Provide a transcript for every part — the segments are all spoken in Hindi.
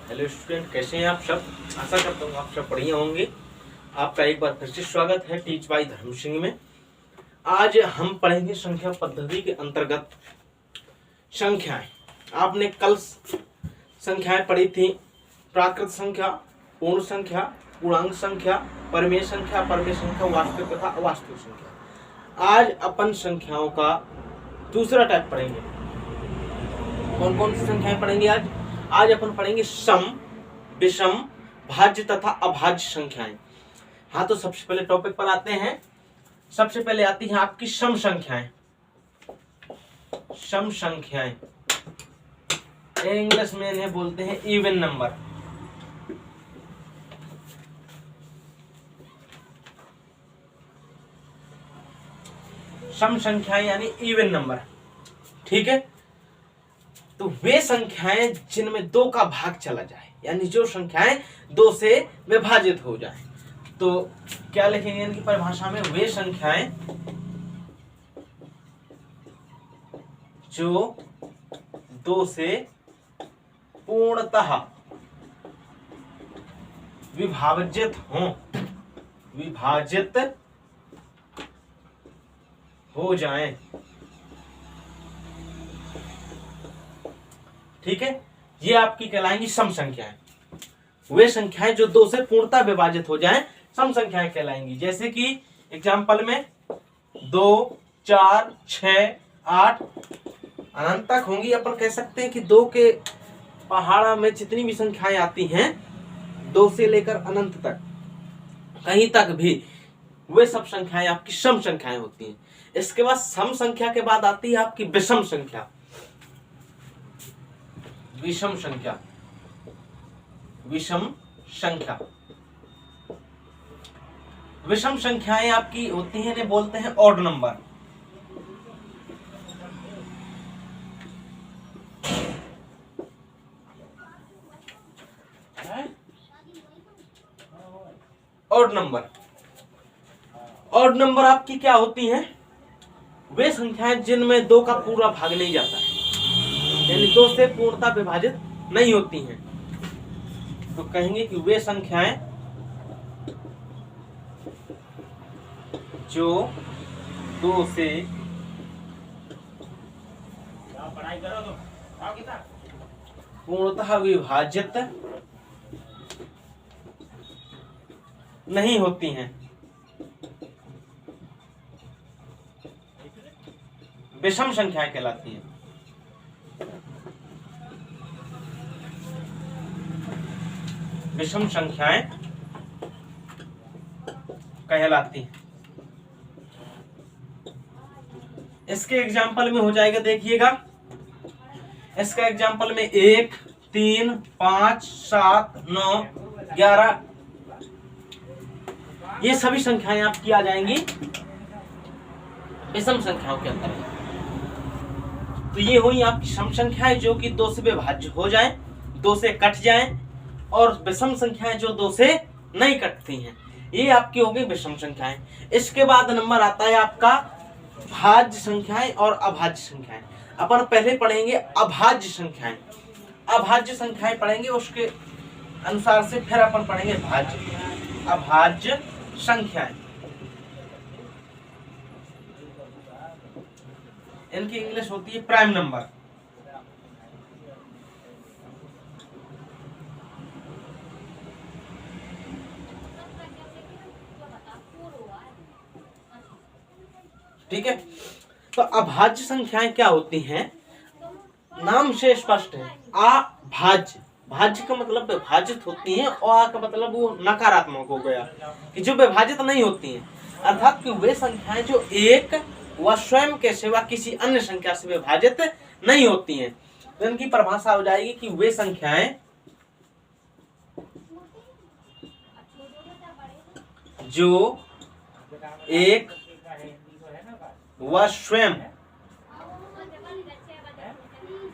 हेलो स्टूडेंट, कैसे हैं आप सब। आशा करता हूँ आप सब बढ़िया होंगे। आपका एक बार फिर से स्वागत है टीच बाय धर्म सिंह में। आज हम पढ़ेंगे संख्या पद्धति के अंतर्गत संख्याएं। आपने कल संख्याएं पढ़ी थी, प्राकृत संख्या, पूर्ण संख्या, पूर्णांक संख्या, परमेय संख्या, वास्तविक तथा अवास्तविक संख्या। आज अपन संख्याओं का दूसरा टाइप पढ़ेंगे। कौन कौन सी संख्याएं पढ़ेंगे आज अपन पढ़ेंगे सम, विषम, भाज्य तथा अभाज्य संख्याएं। हाँ, तो सबसे पहले टॉपिक पर आते हैं। सबसे पहले आती हैं आपकी सम संख्याएं। सम संख्याएं इंग्लिश में इन्हें बोलते हैं इवन नंबर। सम संख्याएं यानी इवन नंबर, ठीक है। तो वे संख्याएं जिनमें दो का भाग चला जाए, यानी जो संख्याएं दो से विभाजित हो जाए। तो क्या लिखेंगे इनकी परिभाषा में, वे संख्याएं जो दो से पूर्णतः विभाजित हो जाएं, ठीक है। ये आपकी कहलाएंगी सम संख्याएं। वे संख्याएं जो दो से पूर्णतः विभाजित हो जाएं, सम संख्याएं कहलाएंगी। जैसे कि एग्जांपल में 2, 4, 6, 8 अनंत तक होंगी। अपन कह सकते हैं कि दो के पहाड़ा में जितनी भी संख्याएं आती हैं, 2 से लेकर अनंत तक, कहीं तक भी, वे सब संख्याएं आपकी सम संख्याएं होती हैं। इसके बाद सम संख्या के बाद आती है आपकी विषम संख्या। विषम संख्या, विषम संख्या, विषम संख्याएं आपकी होती हैं, इन्हें बोलते हैं odd number. Odd number, odd number आपकी क्या होती हैं, वे संख्याएं जिनमें दो का पूरा भाग नहीं जाता है, यानी दो से पूर्णतः विभाजित नहीं होती हैं। तो कहेंगे कि वे संख्याएं जो दो से पूर्णतः विभाजित नहीं होती हैं, विषम संख्याएं कहलाती हैं। विषम संख्याएं कहलाती हैं। इसके एग्जाम्पल में हो जाएगा, देखिएगा। इसका एग्जाम्पल में 1, 3, 5, 7, 9, 11 ये सभी संख्याएं आपकी आ जाएंगी विषम संख्याओं के अंतर्गत। तो ये हुई आपकी सम संख्याएं जो कि दो से विभाज्य हो जाएं, दो से कट जाएं, और विषम संख्याएं जो दो से नहीं कटती हैं, ये आपकी होगी विषम संख्याएं। इसके बाद नंबर आता है आपका भाज्य संख्याएं और अभाज्य संख्याएं। अपन पहले पढ़ेंगे अभाज्य संख्याएं। अभाज्य संख्याएं पढ़ेंगे, उसके अनुसार से फिर अपन पढ़ेंगे भाज्य। अभाज्य संख्याएं, इनकी इंग्लिश होती है प्राइम नंबर। ठीक है। तो अभाज्य संख्याएं क्या होती हैं, नाम से स्पष्ट है। अभाज्य, भाज्य का मतलब विभाजित होती हैं, और का मतलब वो नकारात्मक हो गया कि जो विभाजित नहीं होती हैं, अर्थात कि वे संख्याएं जो एक व स्वयं के सिवा किसी अन्य संख्या से विभाजित नहीं होती हैं। तो इनकी परिभाषा हो जाएगी कि वे संख्याएं जो एक व स्वयं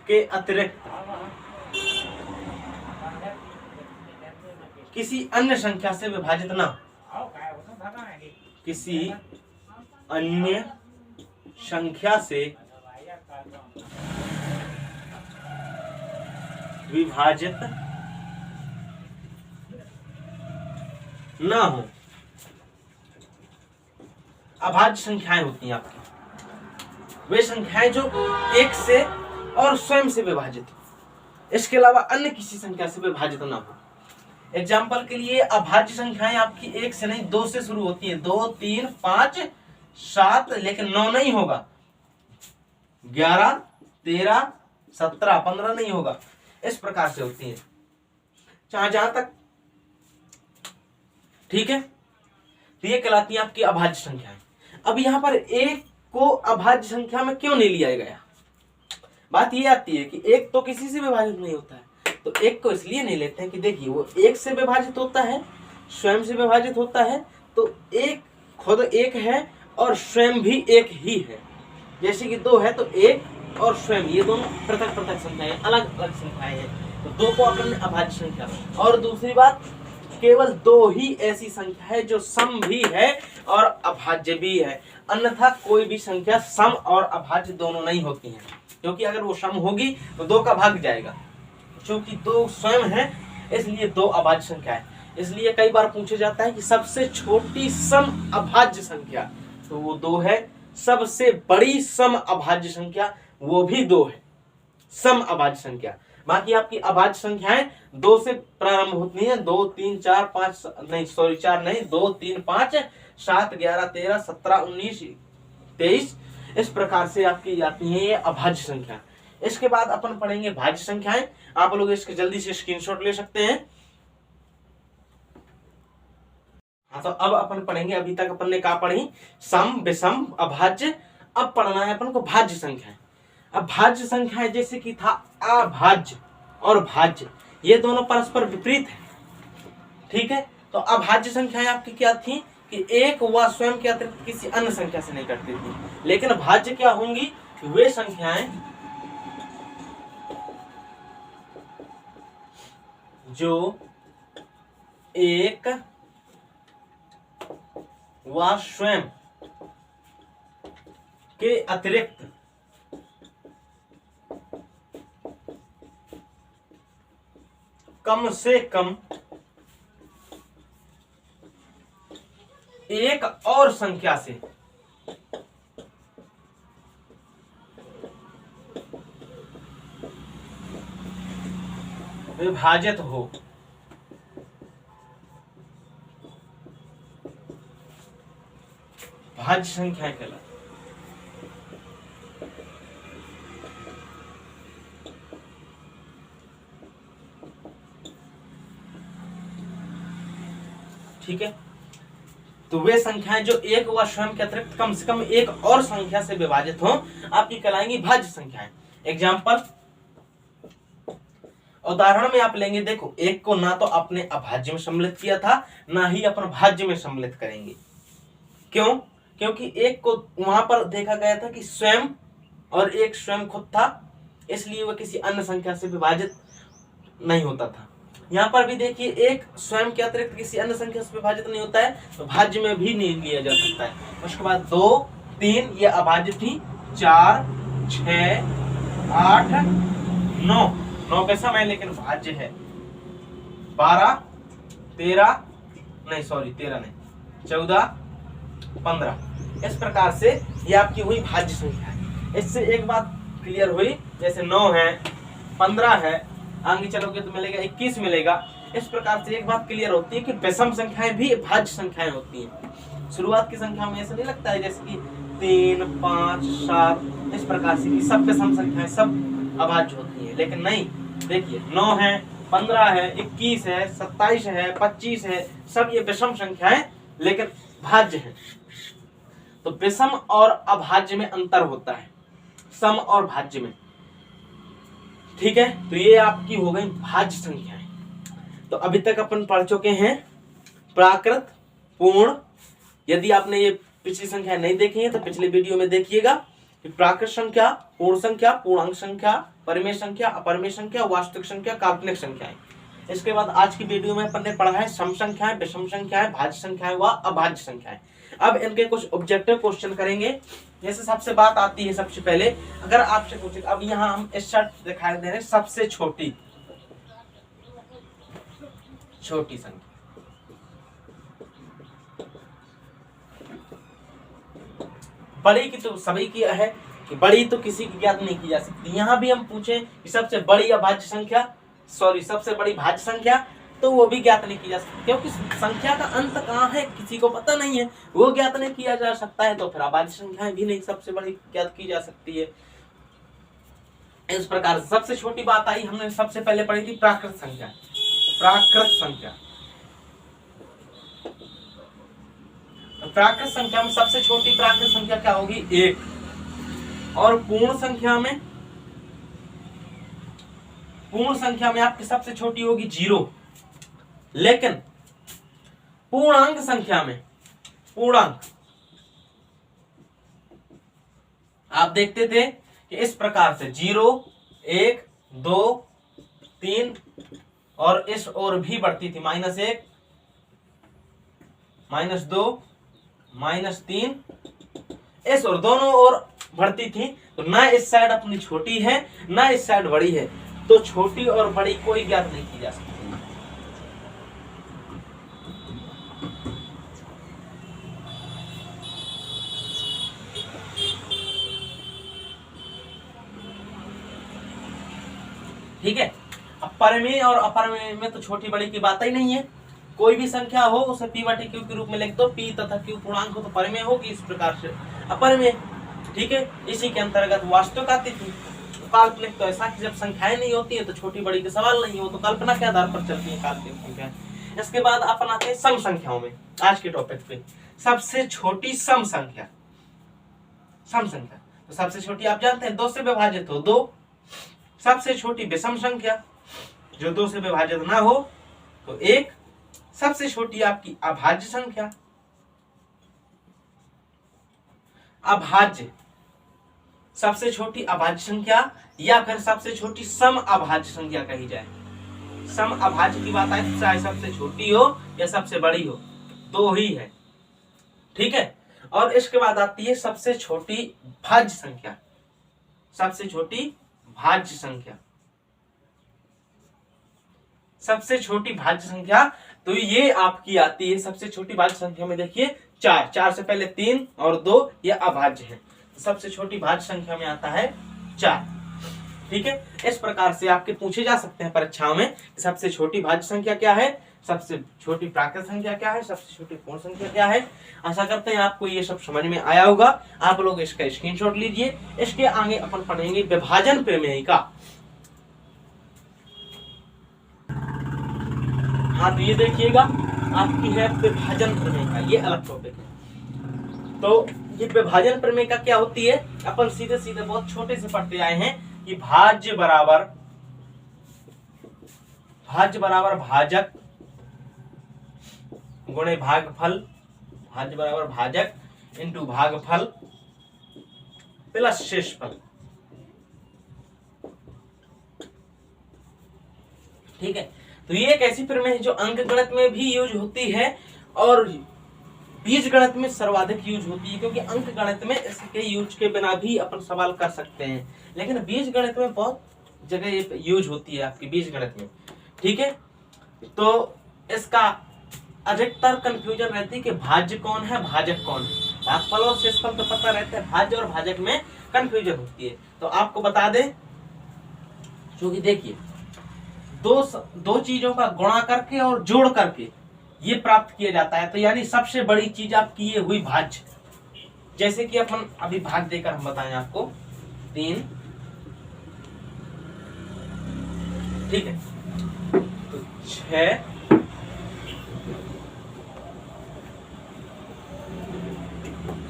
के अतिरिक्त किसी अन्य संख्या से विभाजित ना, किसी अन्य संख्या से विभाजित ना हो, अभाज्य संख्याएं होती हैं आपकी वे संख्याएं जो एक से और स्वयं से विभाजित हो, इसके अलावा अन्य किसी संख्या से विभाजित ना हो। एग्जाम्पल के लिए अभाज्य संख्याएं आपकी एक से नहीं 2 से शुरू होती हैं, 2, 3, 5, 7, लेकिन 9 नहीं होगा, 11, 13, 17, 15 नहीं होगा, इस प्रकार से होती है जहां तक। ठीक है, तो ये कहलाती है आपकी अभाज्य संख्याएं। अब यहां पर एक को अभाज्य संख्या में क्यों नहीं लिया गया? बात ये आती है कि एक तो किसी से विभाजित नहीं होता है, तो एक को इसलिए नहीं लेते हैं कि देखिए वो एक से विभाजित होता है, स्वयं से विभाजित होता है, तो एक खुद एक है और स्वयं भी एक ही है। जैसे कि 2 है तो एक और स्वयं, ये दोनों पृथक पृथक संख्याएं, अलग अलग संख्याएं हैं, तो 2 को अपन ने अभाज्य संख्या। और दूसरी बात, केवल 2 ही ऐसी संख्या है जो सम भी है और अभाज्य भी है, अन्यथा कोई भी संख्या सम और अभाज्य दोनों नहीं होती है, क्योंकि अगर वो सम होगी तो 2 का भाग जाएगा, क्योंकि 2 स्वयं है इसलिए 2 अभाज्य संख्या है। इसलिए कई बार पूछा जाता है कि सबसे छोटी सम अभाज्य संख्या, तो वो 2 है, सबसे बड़ी सम अभाज्य संख्या वो भी 2 है, सम अभाज्य संख्या। बाकी आपकी अभाज्य संख्याएं 2 से प्रारंभ होती हैं, 2, 3, 4, 5 नहीं सॉरी 4 नहीं 2, 3, 5, 7, 11, 13, 17, 19, 23, इस प्रकार से आपकी जाती है ये अभाज्य संख्या। इसके बाद अपन पढ़ेंगे भाज्य संख्याएं। आप लोग इसके जल्दी से स्क्रीनशॉट ले सकते हैं। हाँ, तो अब अपन पढ़ेंगे, अभी तक अपन ने क्या पढ़ी? सम, विषम, अभाज्य। अब पढ़ना है अपन को भाज्य संख्याएं। अब भाज्य संख्याएं जैसे कि था अभाज्य और भाज्य, ये दोनों परस्पर विपरीत है। ठीक है, तो अभाज्य संख्याएं आपकी क्या थी कि एक व स्वयं के अतिरिक्त किसी अन्य संख्या से नहीं करती थी, लेकिन भाज्य क्या होंगी? वे संख्याएं जो एक व स्वयं के अतिरिक्त कम से कम एक और संख्या से विभाजित हो, भाज्य संख्या कहलाती। ठीक है, तो वे संख्याएं जो एक व स्वयं के अतिरिक्त कम से कम एक और संख्या से विभाजित हो, आपकी कहलाएंगी भाज्य संख्याएं। एग्जाम्पल, उदाहरण में आप लेंगे, देखो एक को ना तो आपने अभाज्य में सम्मिलित किया था, ना ही अपन भाज्य में सम्मिलित करेंगे। क्यों? क्योंकि एक को वहां पर देखा गया था कि स्वयं और एक स्वयं खुद था, इसलिए वह किसी अन्य संख्या से विभाजित नहीं होता था। यहाँ पर भी देखिए एक स्वयं के अतिरिक्त किसी अन्य संख्या से विभाजित नहीं होता है, तो भाज्य में भी नहीं लिया जा सकता है। उसके बाद 2, 3 ये अभाज्य थी, 4, 6, 8, 9 कैसा है लेकिन भाज्य है, 12, 13 नहीं सॉरी 13 नहीं 14, 15, इस प्रकार से ये आपकी हुई भाज्य संख्या है। इससे एक बात क्लियर हुई, जैसे 9 है, 15 है, आगे चलोगे तो मिलेगा 21 मिलेगा। इस प्रकार से एक बात क्लियर होती है कि विषम संख्याएं भी भाज्य संख्याएं होती हैं। शुरुआत की संख्या में ऐसा नहीं लगता है जैसे कि 3, 5, 7 इस प्रकार से कि सब विषम संख्याएं सब अभाज्य होती हैं, लेकिन नहीं। देखिए 9 है, 15 है, 21 है, 27 है, 25 है, सब ये विषम संख्याएं लेकिन भाज्य हैं। तो विषम और अभाज्य में अंतर होता है, सम और भाज्य में। ठीक है, तो ये आपकी हो गई भाज्य संख्याएं। तो अभी तक अपन पढ़ चुके हैं प्राकृत, पूर्ण। यदि आपने ये पिछली संख्या नहीं देखी है तो पिछले वीडियो में देखिएगा कि प्राकृत संख्या, पूर्ण संख्या, पूर्णांक संख्या, परिमेय संख्या, अपरिमेय संख्या, वास्तविक संख्या, काल्पनिक संख्याएं। इसके बाद आज की वीडियो में अपन ने पढ़ा है सम संख्याएं, विषम संख्याएं, भाज्य संख्याएं व अभाज्य संख्याएं। अब इनके कुछ ऑब्जेक्टिव क्वेश्चन करेंगे। जैसे सबसे बात आती है, सबसे पहले अगर आपसे पूछे, अब यहाँ हम इस शर्ट दिखाई दे रहे हैं सबसे छोटी संख्या, बड़ी की तो सभी की है कि बड़ी तो किसी की ज्ञात नहीं की जा सकती। यहाँ भी हम पूछे कि सबसे बड़ी अभाज्य संख्या, सॉरी सबसे बड़ी भाज्य संख्या, तो वो भी ज्ञात नहीं की जा सकती, क्योंकि संख्या का अंत कहाँ है किसी को पता नहीं है, वो ज्ञात नहीं किया जा सकता है, तो फिर अभाज्य संख्याएं भी नहीं सबसे बड़ी ज्ञात की जा सकती है। इस प्रकार सबसे छोटी बात आई, हमने सबसे पहले पढ़ी थी प्राकृत संख्या। प्राकृत संख्या, प्राकृत संख्या में सबसे छोटी प्राकृत संख्या क्या होगी? 1। और पूर्ण संख्या में आपकी सबसे छोटी होगी 0। लेकिन पूर्णांक संख्या में, पूर्णांक आप देखते थे कि इस प्रकार से 0, 1, 2, 3 और इस ओर भी बढ़ती थी, -1, -2, -3, इस और दोनों ओर बढ़ती थी। तो ना इस साइड अपनी छोटी है ना इस साइड बड़ी है, तो छोटी और बड़ी कोई ज्ञात नहीं की जा सकती। ठीक है। अब परिमेय और अपरिमेय में तो छोटी बड़ी की बात ही नहीं है। कोई भी संख्या हो उसे p/q के रूप में लिख दो, p तथा q पूर्णांक हो तो परिमेय होगी, इस प्रकार से अपरिमेय। ठीक है। इसी के अंतर्गत वास्तविक आती थी। काल्पनिक तो ऐसा कि जब संख्याएं नहीं होती है तो छोटी बड़ी के सवाल नहीं हो, तो कल्पना के आधार पर चलती है काल्पनिक संख्या। इसके बाद अपन आते हैं सम संख्याओं में। आज के टॉपिक पे सबसे छोटी सम संख्या। सम संख्या तो सबसे छोटी आप जानते हैं 2 से विभाजित हो 2। सबसे छोटी विषम संख्या जो 2 से विभाजित ना हो तो 1। सबसे छोटी आपकी अभाज्य संख्या, अभाज्य, सबसे छोटी अभाज्य संख्या या फिर सबसे छोटी सम अभाज्य संख्या कही जाए। सम अभाज्य की बात आए चाहे सबसे छोटी हो या सबसे बड़ी हो, 2 ही है। ठीक है। और इसके बाद आती है सबसे छोटी भाज्य संख्या। सबसे छोटी भाज्य संख्या, सबसे छोटी भाज्य संख्या तो ये आपकी आती है सबसे छोटी भाज्य संख्या में। देखिए 4 से पहले 3 और 2 ये अभाज्य है, सबसे छोटी भाज्य संख्या में आता है 4। ठीक है। इस प्रकार से आपके पूछे जा सकते हैं परीक्षाओं में सबसे छोटी भाज्य संख्या क्या है, सबसे छोटी प्राकृत संख्या क्या है, सबसे छोटी पूर्ण संख्या क्या है। आशा करते हैं आपको ये सब समझ में आया होगा। आप लोग इसका स्क्रीनशॉट लीजिए। इसके आगे अपन पढ़ेंगे विभाजन प्रमेय का। हाँ तो ये देखिएगा आपकी है विभाजन प्रमेय का, ये अलग टॉपिक है। तो ये विभाजन प्रमेय का क्या होती है, अपन सीधे सीधे बहुत छोटे से पढ़ते आए हैं कि भाज्य बराबर भाजक गुणे भागफल, भाज्य बराबर भाजक इंटू भागफल प्लस शेषफल। ठीक है। तो ये एक ऐसी प्रमेय है जो अंक गणित में भी यूज होती है और बीज गणित में सर्वाधिक यूज होती है, क्योंकि अंक गणित में इसके यूज के बिना भी अपन सवाल कर सकते हैं, लेकिन बीज गणित में बहुत जगह ये यूज होती है आपकी बीज गणित में। ठीक है। तो इसका अधिकतर कंफ्यूजन रहती है कि भाज्य कौन है भाजक कौन है। भागफल और शेषफल तो पता रहता है, भाज्य और भाजक में कंफ्यूजन होती है। तो आपको बता दें, क्योंकि देखिए दो चीजों का गुणा करके और जोड़ करके ये प्राप्त किया जाता है, तो यानी सबसे बड़ी चीज आपकी ये हुई भाज्य। जैसे कि अपन अभी भाग देकर हम बताएं आपको 3। ठीक है। तो 6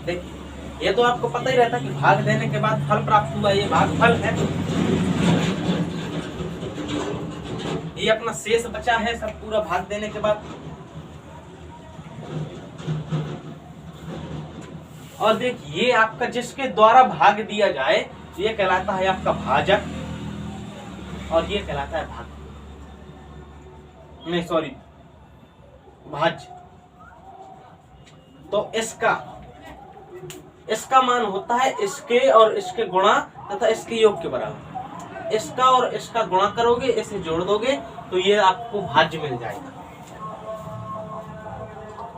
देखिए ये तो आपको पता ही रहता कि भाग देने के बाद फल प्राप्त हुआ, ये भागफल है। ये अपना शेष बचा है सब पूरा भाग देने के बाद। और देखिए ये आपका जिसके द्वारा भाग दिया जाए ये कहलाता है आपका भाजक और ये कहलाता है भाग, नहीं सॉरी भाज्य। तो इसका मान होता है इसके और इसके गुणा तथा इसके योग के बराबर। इसका और इसका गुणा करोगे, इसे जोड़ दोगे तो ये आपको भाज्य मिल जाएगा।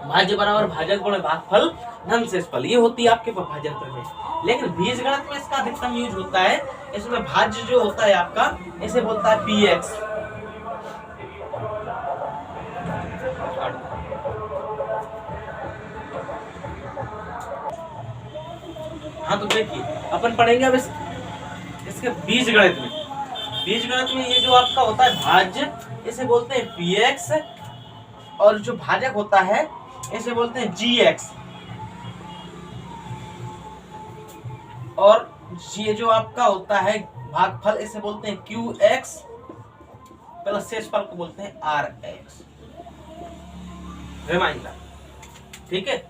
भाज्य बराबर भाजक गुणे भागफल धन शेषफल, ये होती है आपके भाजक प्रमेय। लेकिन बीजगणित में इसका अधिकतम यूज होता है, इसमें भाज्य जो होता है आपका इसे बोलता है px। हाँ तो देखिए अपन पढ़ेंगे अब इसके बीजगणित में। बीजगणित में ये जो आपका होता है भाज्य इसे बोलते हैं px, और जो भाजक होता है इसे बोलते हैं gx, और ये जो आपका होता है भागफल इसे बोलते हैं qx प्लस शेषफल को बोलते हैं rx। रिमाइंडर, ठीक है।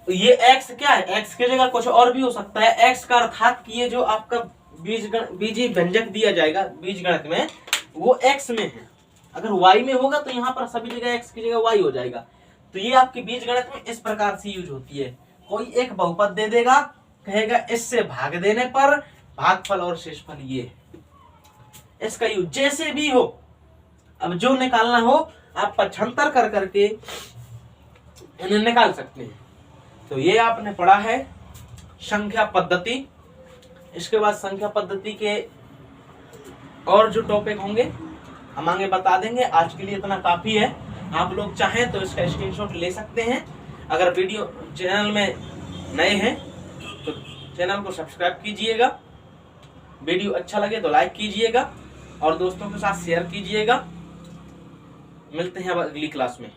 ये x क्या है, x की जगह कुछ और भी हो सकता है। x का अर्थात कि ये जो आपका बीजी व्यंजक दिया जाएगा बीजगणित में वो x में है। अगर y में होगा तो यहाँ पर सभी जगह x की जगह y हो जाएगा। तो ये आपकी बीजगणित में इस प्रकार से यूज होती है। कोई एक बहुपद दे देगा, कहेगा इससे भाग देने पर भागफल और शेषफल ये है, इसका यूज जैसे भी हो। अब जो निकालना हो आप पक्षांतर कर करके इन्हें निकाल सकते हैं। तो ये आपने पढ़ा है संख्या पद्धति। इसके बाद संख्या पद्धति के और जो टॉपिक होंगे हम आगे बता देंगे। आज के लिए इतना काफी है। आप लोग चाहें तो इसका स्क्रीनशॉट ले सकते हैं। अगर वीडियो चैनल में नए हैं तो चैनल को सब्सक्राइब कीजिएगा, वीडियो अच्छा लगे तो लाइक कीजिएगा और दोस्तों के साथ शेयर कीजिएगा। मिलते हैं अब अगली क्लास में।